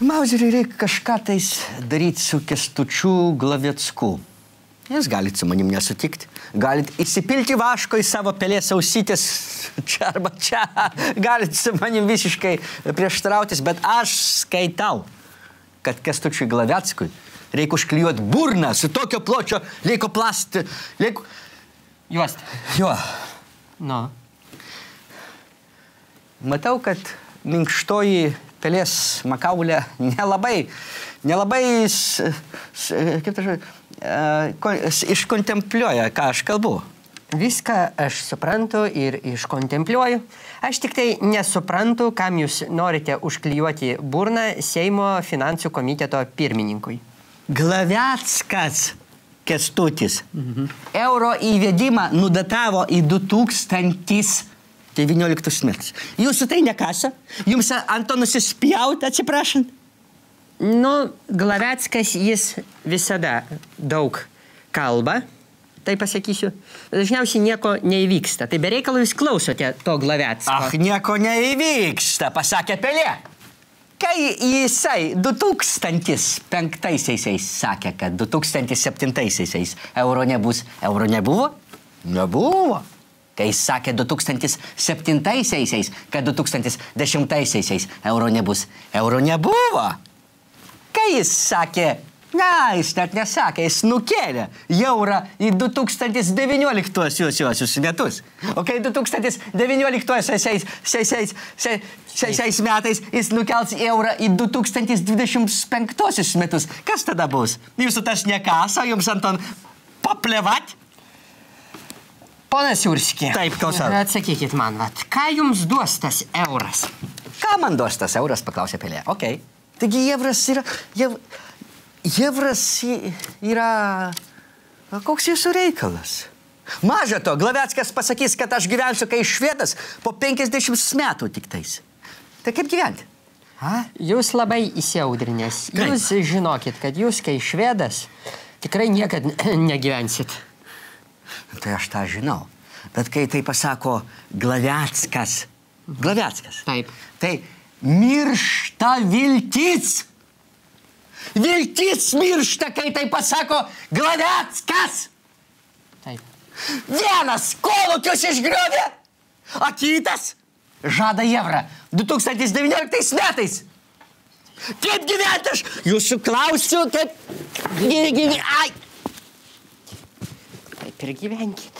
Mauzeriui reikia kažką tais daryti su Kęstučiu Glavecku. Jūs galit su manim nesutikti. Galit įsipilti vaško į savo pelės ausytės čia arba čia. Galit su manim visiškai prieštarautis, bet aš skaitau, kad Kęstučiui Glaveckui reikia užklijuoti burną su tokio pločio leikoplast... Juosta. Jo. Nu. Matau, kad minkštoji pelės makaulė nelabai, iškontempliuoja, ką aš kalbu. Viską aš suprantu ir iškontempliuoju. Aš tik tai nesuprantu, kam jūs norite užklijuoti burną Seimo finansų komiteto pirmininkui. Glaveckas Kęstutis euro įvedimą nudatavo į 2019 metus. Jūsų tai nekasa? Jums ant to nusispjauti, atsiprašant? Nu, Glaveckas jis visada daug kalba, tai pasakysiu. Dažniausiai nieko neįvyksta. Tai bereikalo jūs klausote to Glavecko. Nieko neįvyksta, pasakė Pelė. Kai jisai 2005-aisiais sakė, kad 2007-aisiais euro nebus, euro nebuvo? Nebuvo. Kai jis sakė 2007-aisiais, kad 2010-aisiais euro nebus, euro nebuvo. Kai jis sakė, jis net nesakė, jis nukėlė eurą į 2019 metus. O kai 2019 metais jis nukels eurą į 2025 metus, kas tada bus? Jūsų tas nekasa, jums ant to paplevat? Ponas Jurski, taip, klausau. Atsakykit man, ką jums duos tas euras? Ką man duos tas euras, paklausė Pelė. Okei. Taigi Jevras yra... Koks jūsų reikalas? Maža to, Glaveckas pasakys, kad aš gyvensiu kai švedas po 50 metų tik tais. Tai kaip gyventi? Jūs labai įsiaudrinės. Jūs žinokit, kad jūs kai švedas tikrai niekad negyvensit. Tai aš tą žinau. Bet kai tai pasako Glaveckas, taip. Tai miršta viltis. Viltis miršta, kai tai pasako Glaveckas. Taip. Vienas kolūkius išgriovė, o kitas žada eurą 2019 metais. Kaip gyventi aš? Jūsų klausiu, kaip gyventi. Taip ir gyvenkit.